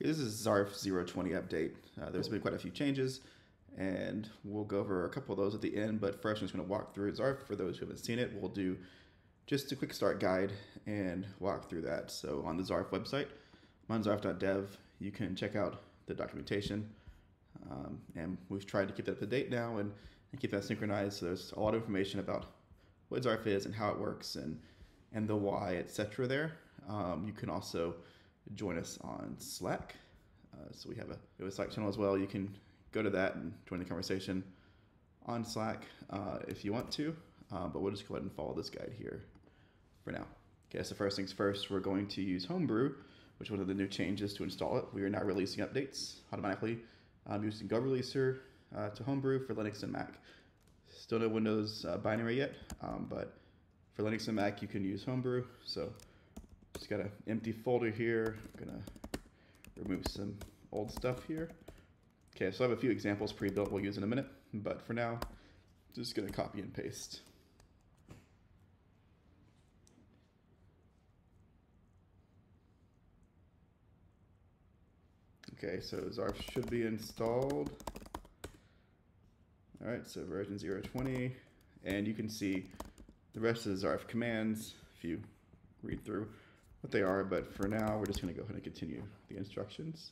This is Zarf 0.20 update. There's been quite a few changes, and we'll go over a couple of those at the end, but first I'm just going to walk through Zarf. For those who haven't seen it, we'll do just a quick start guide and walk through that. So on the Zarf website, I'm on zarf.dev, you can check out the documentation, and we've tried to keep that up to date now and keep that synchronized. So there's a lot of information about what Zarf is and how it works and the why, etc. there. You can also join us on Slack. So we have a Slack channel as well. You can go to that and join the conversation on Slack if you want to, but we'll just go ahead and follow this guide here for now. Okay, so first things first, we're going to use Homebrew, which is one of the new changes to install it. We are now releasing updates automatically using Go Releaser to Homebrew for Linux and Mac. Still no Windows binary yet, but for Linux and Mac, you can use Homebrew. So just got an empty folder here. I'm gonna remove some old stuff here. Okay, so I have a few examples pre-built we'll use in a minute, but for now, just gonna copy and paste. Okay, so Zarf should be installed. All right, so version 0.20, and you can see the rest of the Zarf commands if you read through what they are, but for now, we're just gonna go ahead and continue the instructions.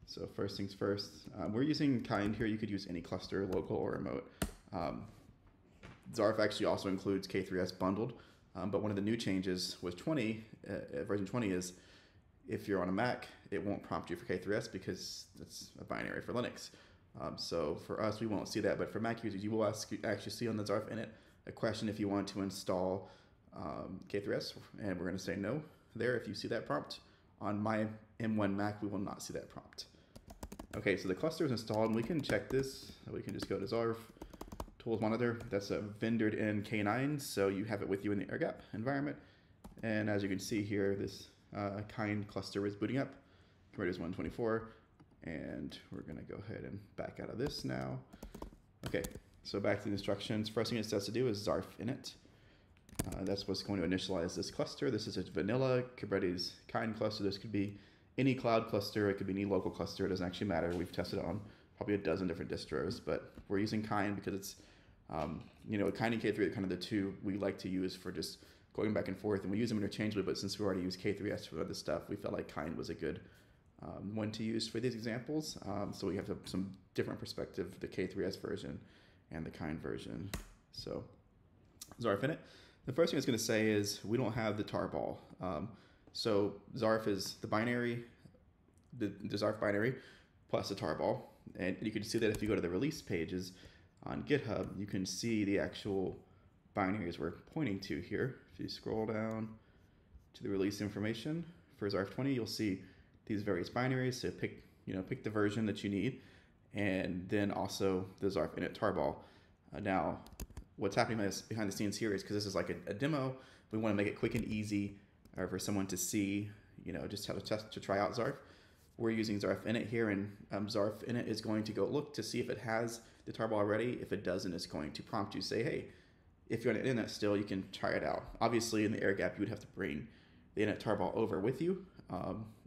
So first things first, we're using kind here. You could use any cluster, local or remote. Zarf actually also includes K3s bundled, but one of the new changes was version 20 is if you're on a Mac, it won't prompt you for K3s because it's a binary for Linux. So for us, we won't see that, but for Mac users, you will actually see on the Zarf init a question if you want to install K3s, and we're going to say no there if you see that prompt. On my M1 Mac, we will not see that prompt. Okay, so the cluster is installed, and we can check this. We can just go to Zarf, Tools Monitor. That's a vendored in K9, so you have it with you in the air gap environment. And as you can see here, this kind cluster is booting up. Kubernetes 124, and we're going to go ahead and back out of this now. Okay, so back to the instructions. First thing it says to do is Zarf init. That's what's going to initialize this cluster. This is a vanilla Kubernetes kind cluster. This could be any cloud cluster. It could be any local cluster. It doesn't actually matter. We've tested it on probably a dozen different distros, but we're using kind because it's, kind and K3 are kind of the two we like to use for just going back and forth, and we use them interchangeably, but since we already use K3s for other stuff, we felt like kind was a good one to use for these examples. So we have some different perspective, the K3s version and the kind version. So Zarf init. The first thing it's going to say is we don't have the tarball. So Zarf is the binary, the Zarf binary plus the tarball. And you can see that if you go to the release pages on GitHub, you can see the actual binaries we're pointing to here. If you scroll down to the release information for Zarf 20, you'll see these various binaries. So pick the version that you need, and then also the Zarf init tarball. Now, what's happening behind the scenes here is because this is like a demo, we want to make it quick and easy for someone to see, just how to try out Zarf. We're using Zarf init here, and Zarf init is going to go look to see if it has the tarball already. If it doesn't, it's going to prompt you, say, hey, if you're on the internet still, you can try it out. Obviously, in the air gap, you would have to bring the init tarball over with you,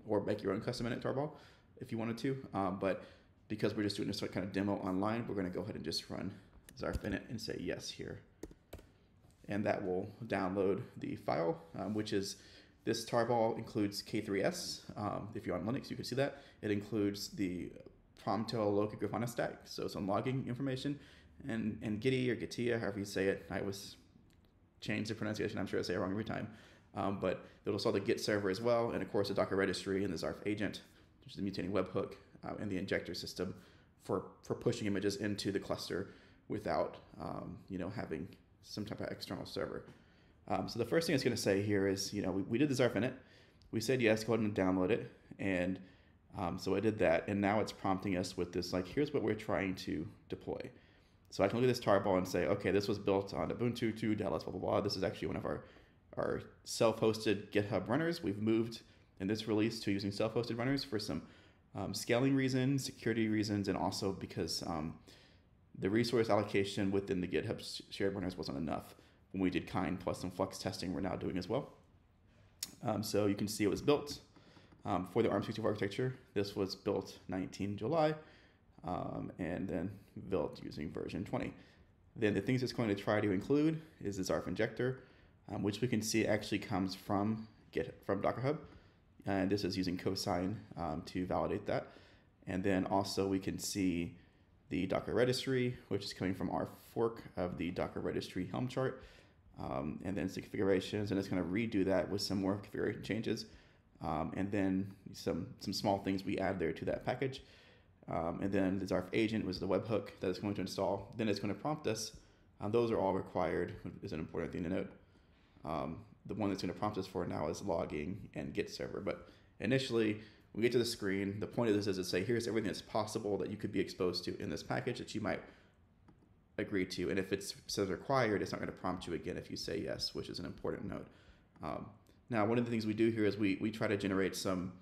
or make your own custom init tarball if you wanted to. But because we're just doing this kind of demo online, we're going to go ahead and just run Zarf init and say yes here. And that will download the file, which is this tarball includes K3s. If you're on Linux, you can see that. It includes the Promto Local Grafana stack, so some logging information, and Gitty or Gitia, however you say it. I always change the pronunciation. I'm sure I say it wrong every time. But it'll install the Git server as well, and of course the Docker registry and the Zarf Agent, which is the mutating webhook, and the injector system for pushing images into the cluster without having some type of external server. So the first thing it's going to say here is, we did the Zarf init. We said yes, go ahead and download it, and so I did that, and now it's prompting us with this, like, here's what we're trying to deploy. So I can look at this tarball and say, okay, this was built on Ubuntu 2, Dallas, blah, blah, blah. This is actually one of our self-hosted GitHub runners. We've moved in this release to using self-hosted runners for some scaling reasons, security reasons, and also because the resource allocation within the GitHub shared runners wasn't enough when we did kind plus some Flux testing we're now doing as well. So you can see it was built For the ARM64 architecture, this was built 19 July and then built using version 20. Then the things it's going to try to include is the Zarf injector, which we can see actually comes from Docker Hub. And this is using cosign to validate that. And then also we can see the Docker registry, which is coming from our fork of the Docker registry Helm chart. And then some configurations, and it's going to redo that with some more configuration changes. And then some small things we add there to that package. And then the Zarf Agent was the webhook that it's going to install. Then it's going to prompt us. Those are all required, is an important thing to note. The one that's going to prompt us for now is logging and Git server. But initially, we get to the screen. The point of this is to say, here's everything that's possible that you could be exposed to in this package that you might agree to. And if it says required, it's not going to prompt you again if you say yes, which is an important note. Now, one of the things we do here is we try to generate some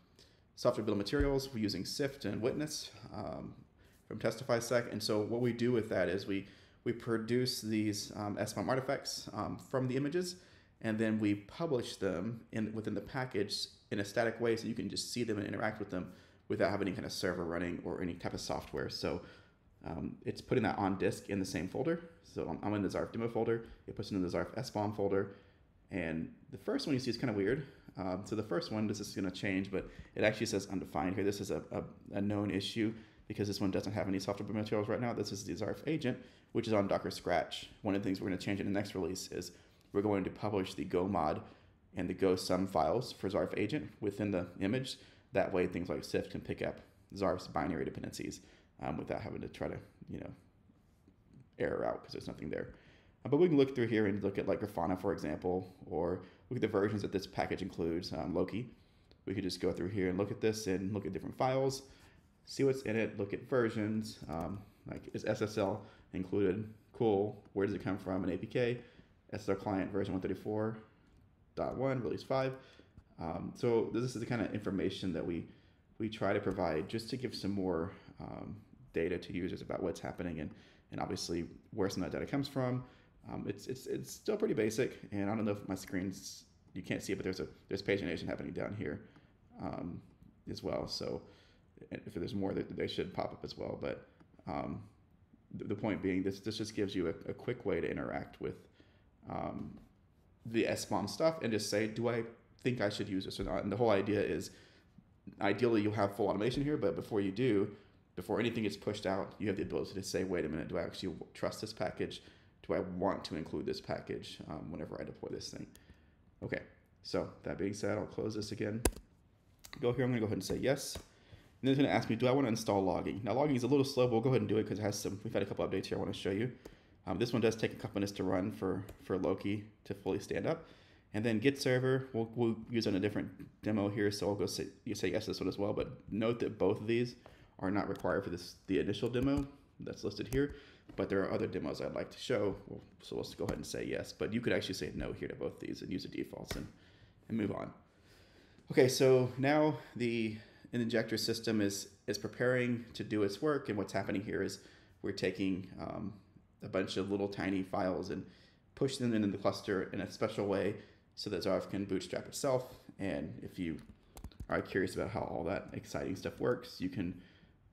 software bill of materials. We're using Sift and Witness from TestifySec. And so what we do with that is we produce these SBOM artifacts from the images, and then we publish them within the package in a static way so you can just see them and interact with them without having any kind of server running or any type of software. So it's putting that on disk in the same folder. So I'm in the Zarf demo folder. It puts it in the Zarf SBOM folder. And the first one you see is kind of weird. So the first one, this is going to change, but it actually says undefined here. This is a known issue because this one doesn't have any software materials right now. This is the Zarf Agent, which is on Docker Scratch. One of the things we're going to change in the next release is we're going to publish the Go mod and the Go sum files for Zarf Agent within the image. That way things like Sift can pick up Zarf's binary dependencies without having to try to, error out because there's nothing there. But we can look through here and look at like Grafana, for example, or look at the versions that this package includes, Loki. We could just go through here and look at this and look at different files, see what's in it, look at versions, like is SSL included? Cool. Where does it come from? An APK, SSL client version 134.1, release 5. So this is the kind of information that we try to provide just to give some more data to users about what's happening and obviously where some of that data comes from. It's still pretty basic, and I don't know if my screen's, you can't see it, but there's pagination happening down here as well. So if there's more, they should pop up as well. But the point being, this just gives you a quick way to interact with the SBOM stuff and just say, do I think I should use this or not? And the whole idea is, ideally you'll have full automation here, but before you do, before anything gets pushed out, you have the ability to say, wait a minute, do I actually trust this package? Do I want to include this package whenever I deploy this thing? Okay, so that being said, I'll close this again. Go here, I'm gonna go ahead and say yes. And then it's gonna ask me, do I wanna install logging? Now logging is a little slow, but we'll go ahead and do it because it has we've had a couple updates here I wanna show you. This one does take a couple minutes to run for Loki to fully stand up. And then Git server, we'll use on a different demo here, so I'll go say yes to this one as well, but note that both of these are not required for the initial demo that's listed here, but there are other demos I'd like to show, so let's go ahead and say yes, but you could actually say no here to both these and use the defaults and move on. Okay, so now the injector system is preparing to do its work, and what's happening here is we're taking a bunch of little tiny files and push them into the cluster in a special way so that Zarf can bootstrap itself. And if you are curious about how all that exciting stuff works, you can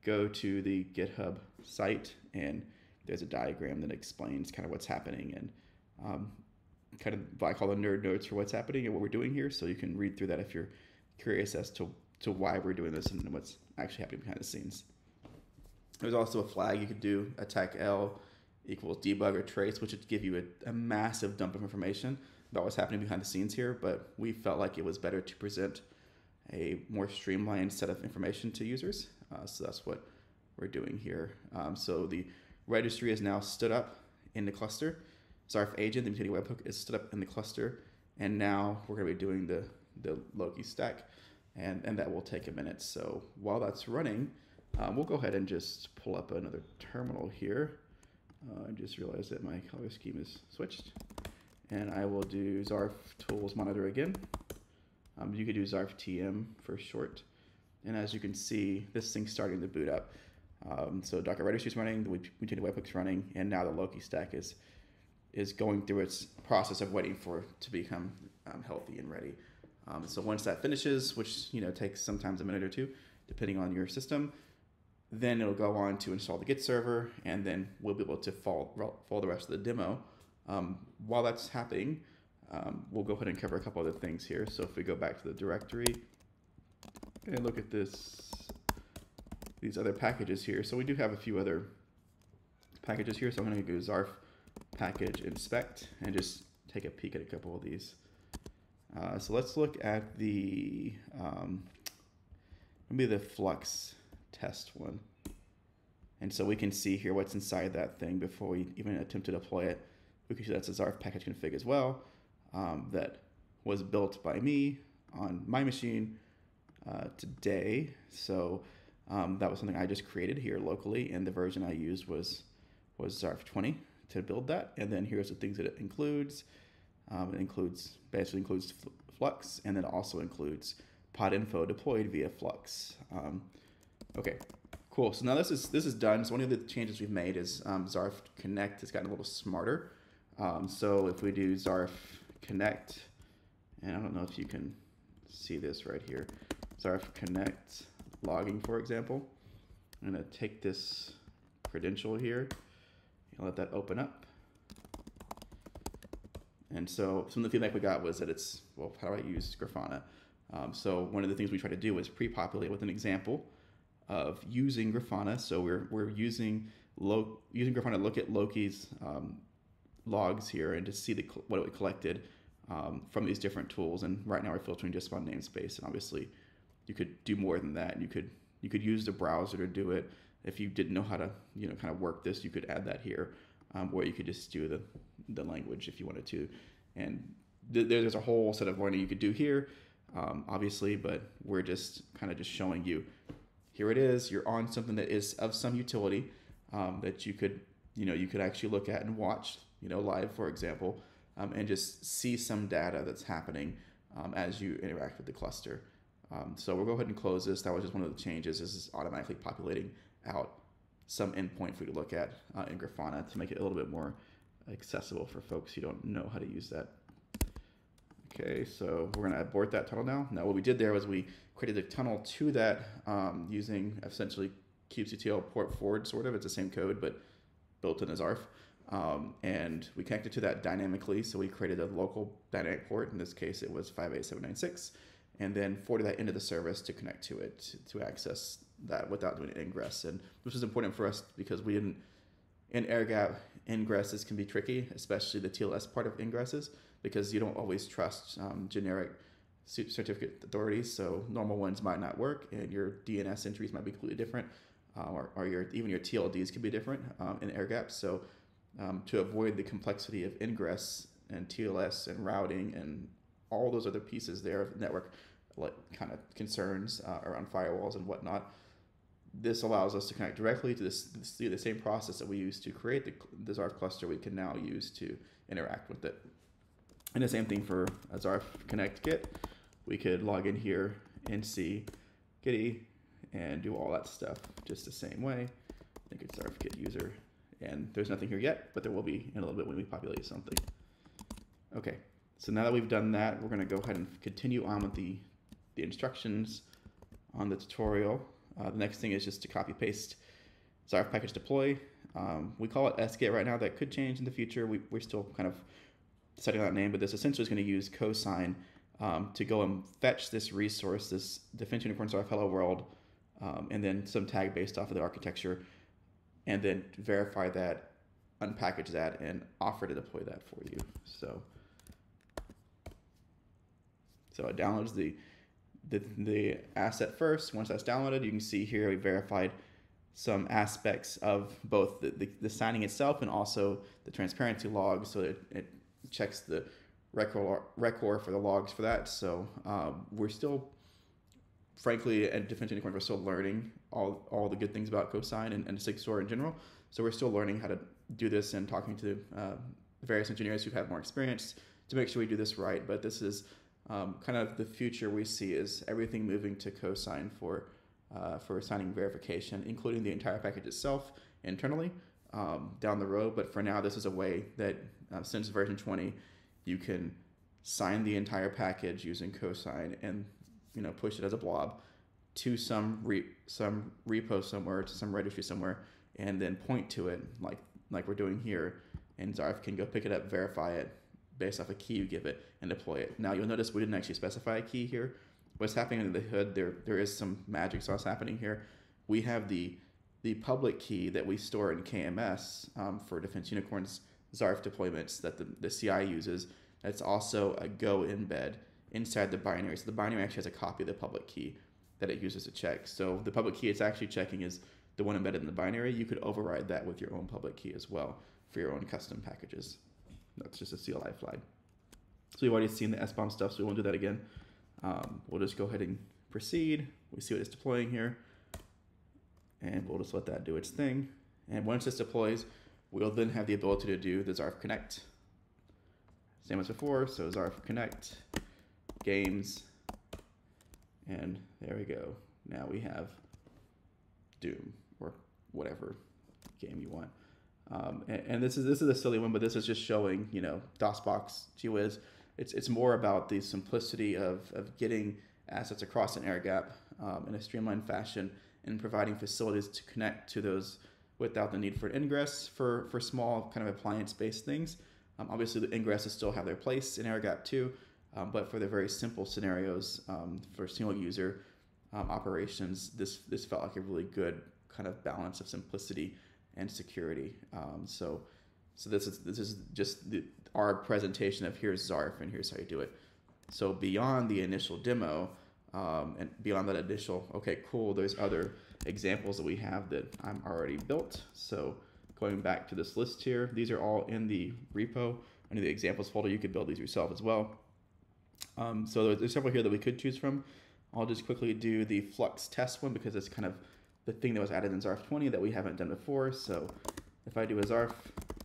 go to the GitHub site, and there's a diagram that explains kind of what's happening and kind of what I call the nerd notes for what's happening and what we're doing here. So you can read through that if you're curious as to why we're doing this and what's actually happening behind the scenes. There's also a flag you could do, attack L equals debug or trace, which would give you a massive dump of information about what's happening behind the scenes here, but we felt like it was better to present a more streamlined set of information to users. So that's what we're doing here. So the registry is now stood up in the cluster. Zarf Agent, the mutating webhook, is stood up in the cluster, and now we're going to be doing the Loki stack, and that will take a minute. So while that's running, we'll go ahead and just pull up another terminal here. I just realized that my color scheme is switched, and I will do Zarf tools monitor again. You could do Zarf TM for short, and as you can see, this thing's starting to boot up. So Docker registry is running, the mutated webhook's running, and now the Loki stack is going through its process of waiting for it to become healthy and ready. So once that finishes, which takes sometimes a minute or two, depending on your system, then it'll go on to install the Git server, and then we'll be able to follow the rest of the demo. While that's happening, we'll go ahead and cover a couple other things here. So if we go back to the directory and look at these other packages here. So we do have a few other packages here. So I'm going to go Zarf package inspect and just take a peek at a couple of these. So let's look at the maybe the Flux test one. And so we can see here what's inside that thing before we even attempt to deploy it. We can see that's a Zarf package config as well, that was built by me on my machine today. So that was something I just created here locally, and the version I used was Zarf 20 to build that. And then here's the things that it includes. It basically includes Flux, and then also includes pod info deployed via Flux. Okay, cool. So now this is done. So one of the changes we've made is Zarf Connect has gotten a little smarter. So if we do Zarf Connect, and I don't know if you can see this right here, Zarf Connect logging, for example. I'm going to take this credential here and let that open up. And so some of the feedback we got was that it's, well, how do I use Grafana? So one of the things we try to do is pre-populate with an example of using Grafana. So we're using Grafana to look at Loki's logs here and to see what it collected from these different tools. And right now we're filtering just on namespace. And obviously you could do more than that. You could use the browser to do it. If you didn't know how to kind of work this, you could add that here, or you could just do the language if you wanted to. And there's a whole set of learning you could do here, obviously, but we're just kind of just showing you, here it is. You're on something that is of some utility that you could actually look at and watch, live, for example, and just see some data that's happening as you interact with the cluster. So we'll go ahead and close this. That was just one of the changes. This is automatically populating out some endpoint for you to look at in Grafana to make it a little bit more accessible for folks who don't know how to use that. Okay, so we're going to abort that tunnel now. Now what we did there was we created a tunnel to that using essentially kubectl port forward, sort of. It's the same code, but built in as Zarf. And we connected to that dynamically. So we created a local dynamic port. In this case, it was 58796. And then forwarded that into the service to connect to it to access that without doing an ingress. And this is important for us because we didn't, in air gap, ingresses can be tricky, especially the TLS part of ingresses, because you don't always trust generic certificate authorities. So normal ones might not work, and your DNS entries might be completely different, or even your TLDs could be different in air gaps. So to avoid the complexity of ingress and TLS and routing and all those other pieces there of network kind of concerns around firewalls and whatnot, this allows us to connect directly to the same process that we used to create the Zarf cluster. We can now use to interact with it. And the same thing for a Zarf Connect Git. We could log in here and see Gitty and do all that stuff just the same way. I think it's Zarf Git user. And there's nothing here yet, but there will be in a little bit when we populate something. Okay, so now that we've done that, we're going to go ahead and continue on with the instructions on the tutorial. The next thing is just to copy paste Zarf package deploy. We call it sget right now. That could change in the future. We're still kind of setting that name, but this essentially is going to use cosign to go and fetch this resource, this definition unicorn Zarf hello world, and then some tag based off of the architecture, and then verify that, unpackage that, and offer to deploy that for you. So it downloads the asset first. Once that's downloaded, you can see here we verified some aspects of both the signing itself and also the transparency logs, so that it checks the record for the logs for that. So we're still, frankly, at Defense Unicorn, we're still learning all the good things about cosign and SigStor in general. So we're still learning how to do this and talking to various engineers who have more experience to make sure we do this right. But this is kind of the future we see, is everything moving to cosign for signing verification, including the entire package itself internally down the road. But for now, this is a way that since version 20, you can sign the entire package using cosign, and push it as a blob to some repo somewhere, to some registry somewhere, and then point to it like we're doing here, and Zarf can go pick it up, verify it based off a key you give it, and deploy it. Now you'll notice we didn't actually specify a key here. What's happening under the hood, there is some magic sauce happening here. We have the public key that we store in KMS for Defense Unicorn's Zarf deployments that the CI uses. That's also a Go embed inside the binary. So the binary actually has a copy of the public key that it uses to check. So the public key it's actually checking is the one embedded in the binary. You could override that with your own public key as well for your own custom packages. That's just a CLI flag. So we've already seen the SBOM stuff, so we won't do that again. We'll just go ahead and proceed. We see what it's deploying here, and we'll just let that do its thing. And once this deploys, we'll then have the ability to do the Zarf Connect. Same as before, so Zarf Connect, games, and there we go. Now we have Doom, or whatever game you want. And this is a silly one, but this is just showing, DOSBox, gee whiz. It's more about the simplicity of getting assets across an air gap in a streamlined fashion, and providing facilities to connect to those without the need for ingress for small kind of appliance-based things. Obviously, the ingresses still have their place in air gap too, but for the very simple scenarios for single user operations, this felt like a really good kind of balance of simplicity and security. So this is just our presentation of here's Zarf and here's how you do it. So beyond the initial demo and beyond that initial, okay, cool, there's other examples that we have that I'm already built. So going back to this list here, these are all in the repo under the examples folder. You could build these yourself as well. So there's several here that we could choose from. I'll just quickly do the Flux test one because it's kind of the thing that was added in Zarf 20 that we haven't done before. So if I do a Zarf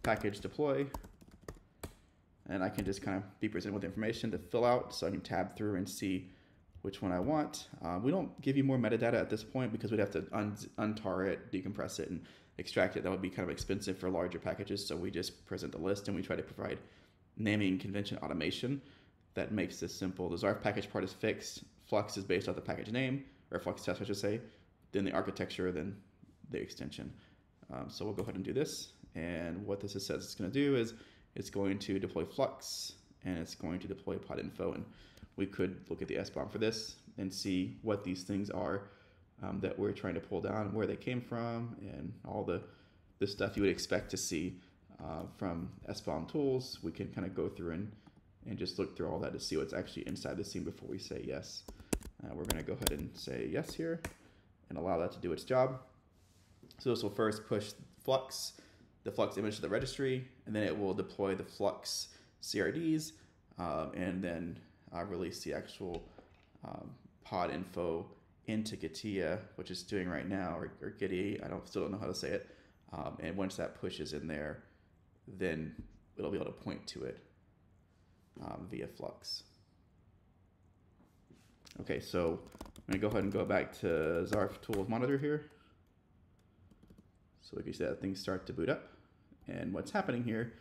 package deploy, and I can just kind of be presented with information to fill out, so I can tab through and see which one I want. We don't give you more metadata at this point because we'd have to untar it, decompress it, and extract it. That would be kind of expensive for larger packages, so we just present the list and we try to provide naming convention automation that makes this simple. The Zarf package part is fixed. Flux is based off the package name, or Flux test I should say, then the architecture, then the extension. So we'll go ahead and do this, and what this says it's going to do is it's going to deploy Flux, and it's going to deploy pod info, and we could look at the SBOM for this and see what these things are that we're trying to pull down, where they came from, and all the stuff you would expect to see from SBOM tools. We can kind of go through and just look through all that to see what's actually inside the scene before we say yes. We're going to go ahead and say yes here and allow that to do its job. So this will first push Flux, the Flux image to the registry, and then it will deploy the Flux CRDs, and then release the actual pod info into Gitea, which it's doing right now, or Gitty, still don't know how to say it. And once that pushes in there, then it'll be able to point to it via Flux. Okay, so I'm gonna go ahead and go back to Zarf Tools Monitor here. So we can see that things start to boot up. And what's happening here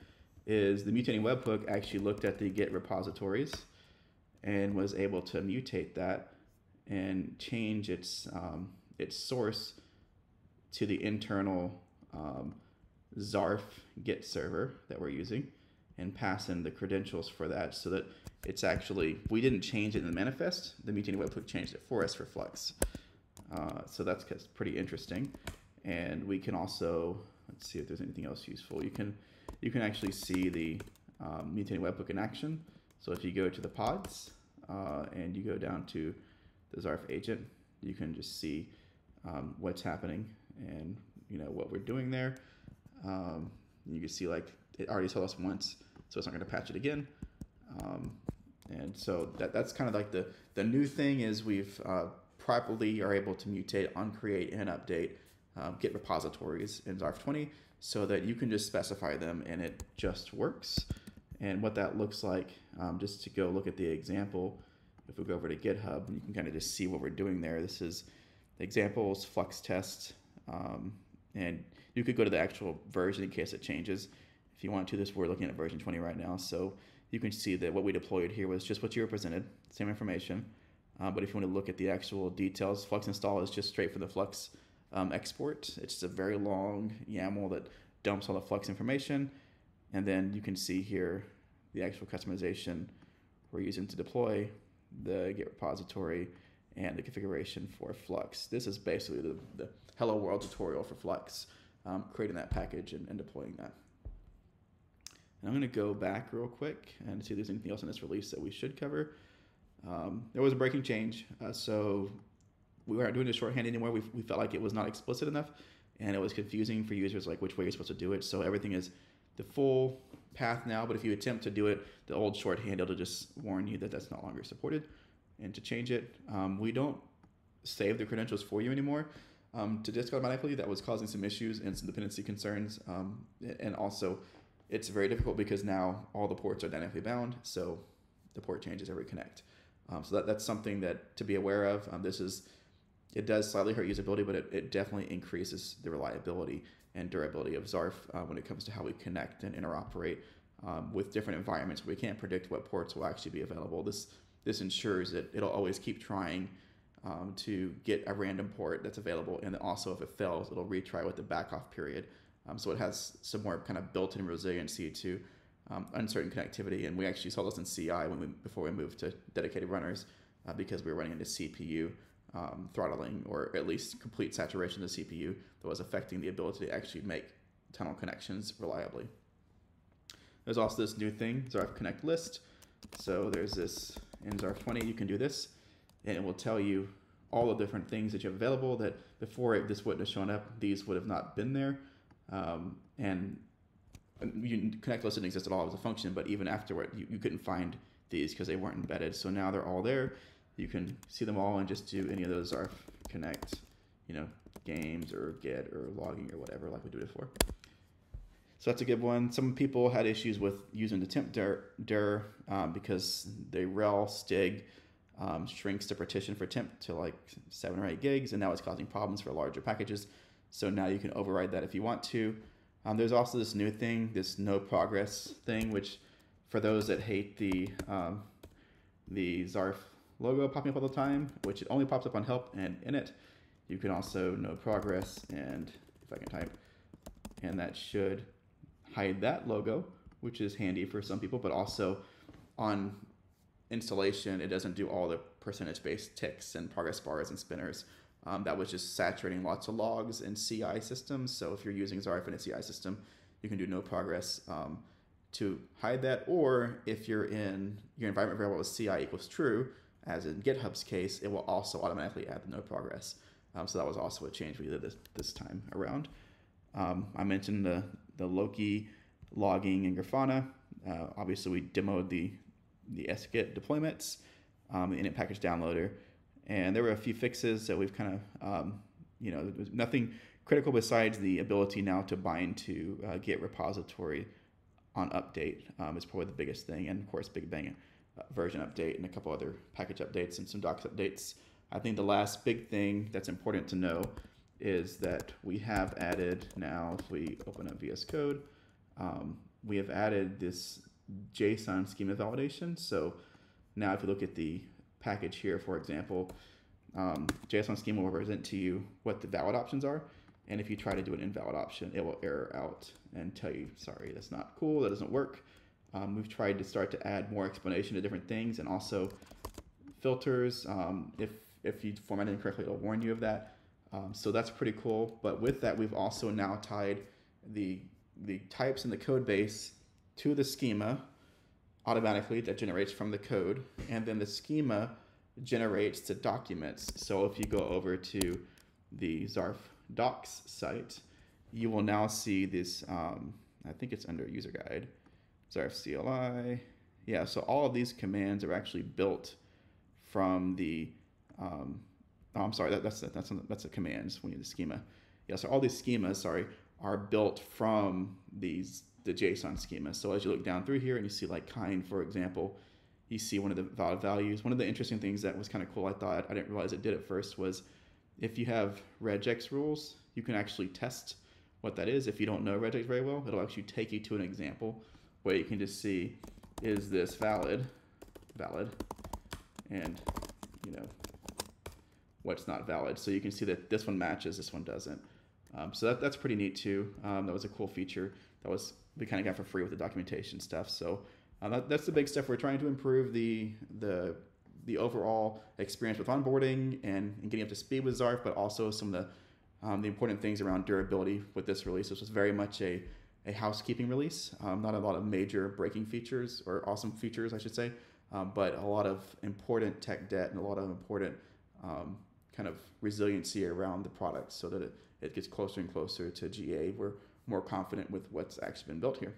is the mutating webhook actually looked at the Git repositories and was able to mutate that and change its source to the internal Zarf Git server that we're using, and pass in the credentials for that, so that it's actually, we didn't change it in the manifest, the mutating webhook changed it for us for Flux. So that's pretty interesting. And we can also, let's see if there's anything else useful. You can actually see the mutating webhook in action. So if you go to the pods and you go down to the Zarf Agent, you can just see what's happening and what we're doing there. You can see like it already told us once, so it's not going to patch it again. And so that's kind of like the new thing is we've properly are able to mutate, uncreate, and update Git repositories in Zarf 20 so that you can just specify them and it just works. And what that looks like, just to go look at the example, if we go over to GitHub, you can kind of just see what we're doing there. This is the examples, Flux test, and you could go to the actual version in case it changes. If you want to, we're looking at version 20 right now. So you can see that what we deployed here was just what you represented, same information. But if you want to look at the actual details, Flux install is just straight from the Flux export. It's just a very long YAML that dumps all the Flux information. And then you can see here the actual customization we're using to deploy the Git repository and the configuration for Flux. This is basically the Hello World tutorial for Flux, creating that package and deploying that. And I'm going to go back real quick and see if there's anything else in this release that we should cover. There was a breaking change, so we weren't doing the shorthand anymore. We felt like it was not explicit enough, and it was confusing for users, like which way you're supposed to do it. So everything is the full path now, but if you attempt to do it the old shorthand, it'll just warn you that that's no longer supported. And to change it, we don't save the credentials for you anymore to disk automatically. That was causing some issues and some dependency concerns, and also it's very difficult because now all the ports are dynamically bound, so the port changes every connect. So that's something that to be aware of. It does slightly hurt usability, but it definitely increases the reliability and durability of Zarf when it comes to how we connect and interoperate with different environments where we can't predict what ports will actually be available. This ensures that it'll always keep trying to get a random port that's available, and then also if it fails, it'll retry with the backoff period. So it has some more kind of built-in resiliency to uncertain connectivity, and we actually saw this in CI before we moved to dedicated runners because we were running into CPU throttling, or at least complete saturation of the CPU that was affecting the ability to actually make tunnel connections reliably. There's also this new thing, Zarf Connect List. So there's this in Zarf 20, you can do this, and it will tell you all the different things that you have available that before this wouldn't have shown up, these would have not been there. And Connect List didn't exist at all as a function, but even afterward, you couldn't find these because they weren't embedded. So now they're all there. You can see them all and just do any of those Zarf Connect, games or get or logging or whatever like we did before. So that's a good one. Some people had issues with using the temp dir because the rel stig shrinks the partition for temp to like 7 or 8 gigs, and now it's causing problems for larger packages. So now you can override that if you want to. There's also this new thing, this no progress thing, which for those that hate the Zarf logo popping up all the time, which it only pops up on help and init, you can also no progress, and if I can type, and that should hide that logo, which is handy for some people, but also on installation, it doesn't do all the percentage-based ticks and progress bars and spinners. That was just saturating lots of logs in CI systems. So if you're using Zarf in a CI system, you can do no progress to hide that. Or if you're in your environment variable with CI equals true, as in GitHub's case, it will also automatically add the no progress. So that was also a change we did this time around. I mentioned the Loki logging in Grafana. Obviously, we demoed the sget deployments, the init package downloader, and there were a few fixes that we've kind of, there was nothing critical besides the ability now to bind to Git repository on update is probably the biggest thing, and of course Big Bang version update and a couple other package updates and some docs updates. I think the last big thing that's important to know is that we have added now, if we open up VS Code, we have added this JSON schema validation. So now if you look at the package here, for example, JSON schema will represent to you what the valid options are. And if you try to do an invalid option, it will error out and tell you, sorry, that's not cool, that doesn't work. We've tried to start to add more explanation to different things and also filters. If you format it incorrectly, it'll warn you of that. So that's pretty cool. But with that, we've also now tied the types in the code base to the schema automatically that generates from the code. And then the schema generates the documents. So if you go over to the Zarf docs site, you will now see this, I think it's under user guide, Zarf CLI. Yeah, so all of these commands are actually built from the, I'm sorry, that's the commands when you do the schema. Yeah, so all these schemas, sorry, are built from the JSON schema. So as you look down through here and you see like kind, for example, you see one of the valid values. One of the interesting things that was kind of cool, I thought, I didn't realize it did at first, was if you have regex rules, you can actually test what that is. If you don't know regex very well, it'll actually take you to an example where you can just see is this valid, and what's not valid. So you can see that this one matches, this one doesn't. So that's pretty neat too. That was a cool feature that we kind of got for free with the documentation stuff. So that's the big stuff. We're trying to improve the overall experience with onboarding and getting up to speed with Zarf, but also some of the important things around durability with this release. This was very much a housekeeping release, not a lot of major breaking features or awesome features, I should say, but a lot of important tech debt and a lot of important kind of resiliency around the product so that it gets closer and closer to GA. We're more confident with what's actually been built here.